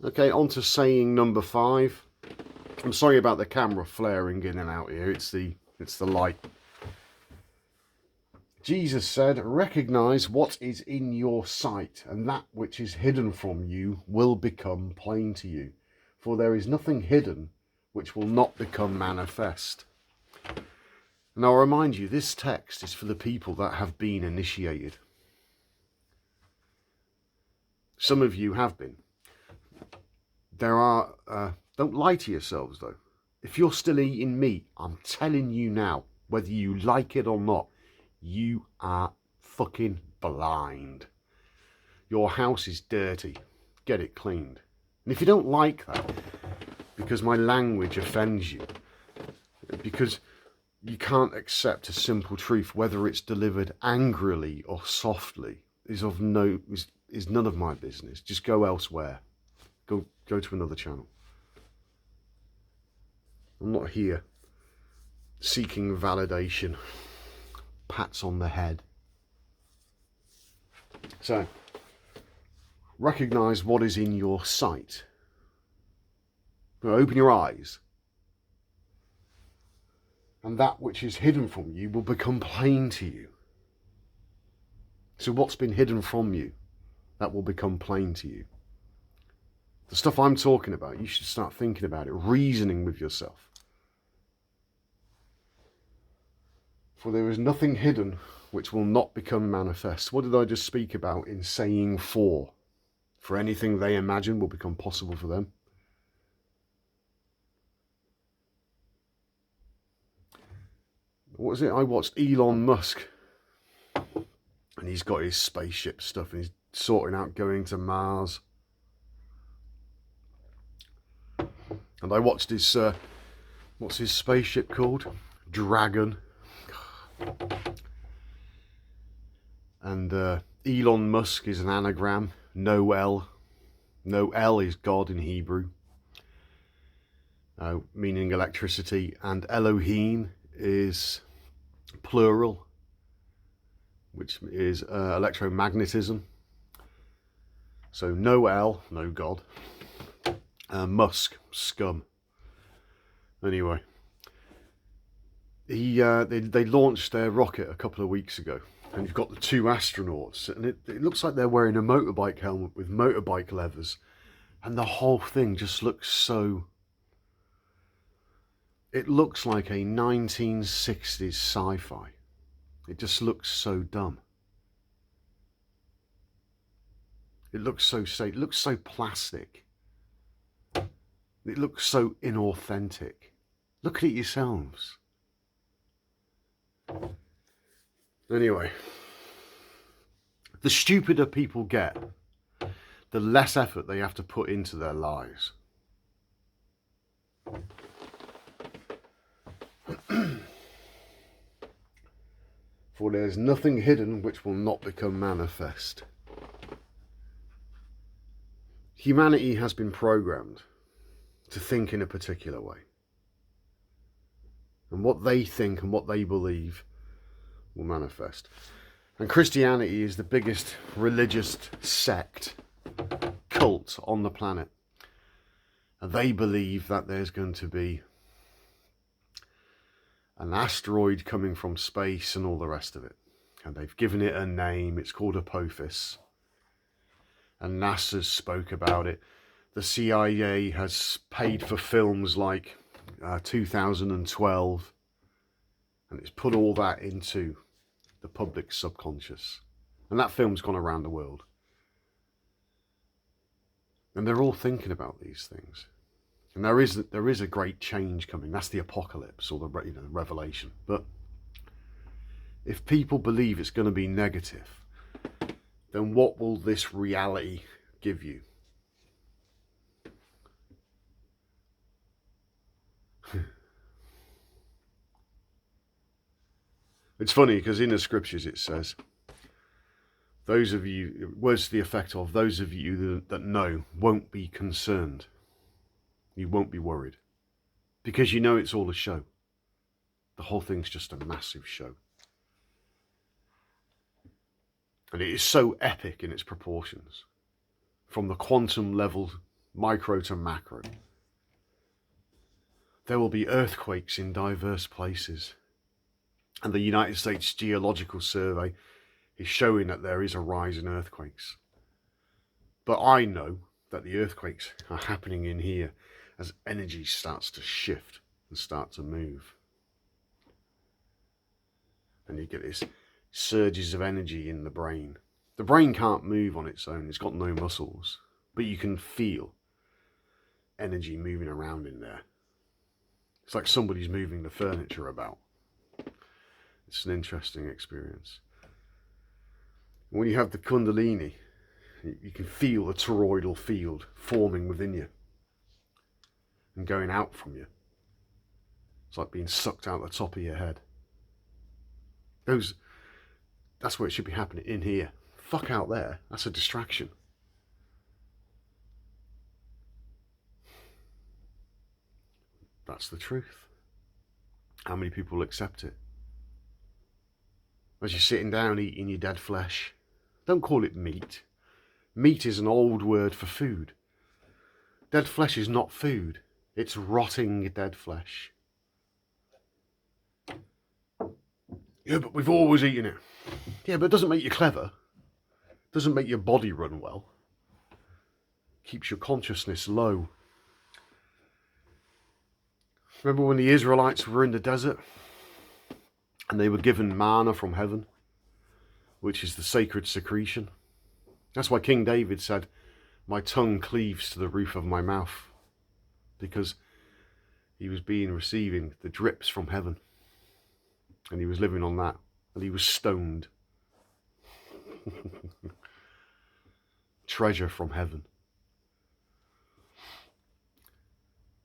Okay, on to saying number 5. I'm sorry about the camera flaring in and out here. It's the light. Jesus said, "Recognize what is in your sight, and that which is hidden from you will become plain to you. For there is nothing hidden which will not become manifest." And I'll remind you, this text is for the people that have been initiated. Some of you have been. Don't lie to yourselves though. If you're still eating meat, I'm telling you now, whether you like it or not, you are fucking blind. Your house is dirty. Get it cleaned. And if you don't like that, because my language offends you, because you can't accept a simple truth, whether it's delivered angrily or softly, is none of my business. Just go elsewhere. Go to another channel. I'm not here seeking validation, pats on the head. So, recognize what is in your sight. Open your eyes, and that which is hidden from you will become plain to you. So what's been hidden from you, that will become plain to you. The stuff I'm talking about, you should start thinking about it, reasoning with yourself. For there is nothing hidden which will not become manifest. What did I just speak about in saying 4? For anything they imagine will become possible for them. What was it? I watched Elon Musk, and he's got his spaceship stuff, and he's sorting out going to Mars. And I watched his, what's his spaceship called? Dragon. And Elon Musk is an anagram. No L. No L is God in Hebrew, meaning electricity. And Elohim is plural, which is electromagnetism. So no L, no God. Musk, scum. Anyway, they launched their rocket a couple of weeks ago, and you've got the 2 astronauts, and it looks like they're wearing a motorbike helmet with motorbike levers, and the whole thing just looks so... It looks like a 1960s sci-fi. It just looks so dumb. It looks so safe. It looks so plastic. It looks so inauthentic. Look at it yourselves. Anyway, the stupider people get, the less effort they have to put into their lives. For there is nothing hidden which will not become manifest. Humanity has been programmed to think in a particular way. And what they think and what they believe will manifest. And Christianity is the biggest religious sect, cult on the planet. And they believe that there's going to be an asteroid coming from space and all the rest of it. And they've given it a name. It's called Apophis. And NASA spoke about it. The CIA has paid for films like 2012, and it's put all that into the public subconscious. And that film's gone around the world. And they're all thinking about these things. And there is a great change coming. That's the apocalypse, or the revelation. But if people believe it's going to be negative, then what will this reality give you? It's funny because in the scriptures it says, those of you, words to the effect of, those of you that know won't be concerned. You won't be worried. Because you know it's all a show. The whole thing's just a massive show. And it is so epic in its proportions. From the quantum level micro to macro. There will be earthquakes in diverse places. And the United States Geological Survey is showing that there is a rise in earthquakes. But I know that the earthquakes are happening in here as energy starts to shift and start to move. And you get this surges of energy in the brain. The brain can't move on its own, it's got no muscles, but you can feel energy moving around in there. It's like somebody's moving the furniture about. It's an interesting experience. When you have the Kundalini, you can feel the toroidal field forming within you and going out from you. It's like being sucked out the top of your head. That's where it should be happening, in here. Fuck out there, that's a distraction. That's the truth. How many people accept it? As you're sitting down eating your dead flesh, don't call it meat. Meat is an old word for food. Dead flesh is not food. It's rotting dead flesh. Yeah, but we've always eaten it. Yeah, but it doesn't make you clever. It doesn't make your body run well. It keeps your consciousness low. Remember when the Israelites were in the desert and they were given manna from heaven, which is the sacred secretion? That's why King David said, "My tongue cleaves to the roof of my mouth," because he was receiving the drips from heaven, and he was living on that, and he was stoned. Treasure from heaven.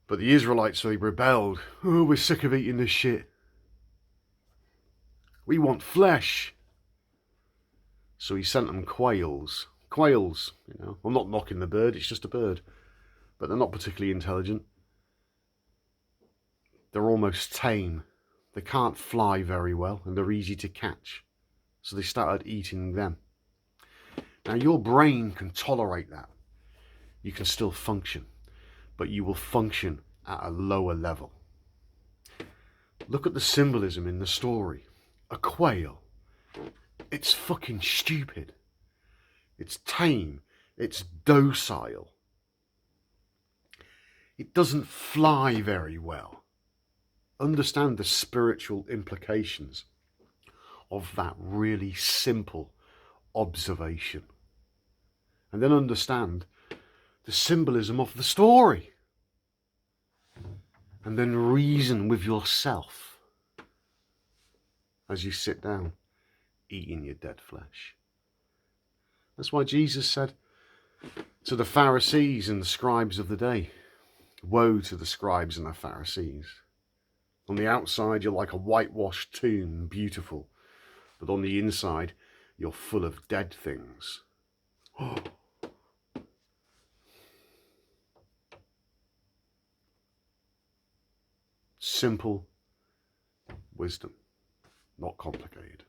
But the Israelites, they rebelled. Oh, we're sick of eating this shit. We want flesh. So he sent them quails. Quails, you know. I'm not knocking the bird, it's just a bird. But they're not particularly intelligent. They're almost tame. They can't fly very well, and they're easy to catch. So they started eating them. Now your brain can tolerate that. You can still function, but you will function at a lower level. Look at the symbolism in the story. A quail. It's fucking stupid. It's tame. It's docile. It doesn't fly very well. Understand the spiritual implications of that really simple observation. And then understand the symbolism of the story. And then reason with yourself as you sit down eating your dead flesh. That's why Jesus said to the Pharisees and the scribes of the day, woe to the scribes and the Pharisees. On the outside, you're like a whitewashed tomb, beautiful. But on the inside, you're full of dead things. Simple wisdom, not complicated.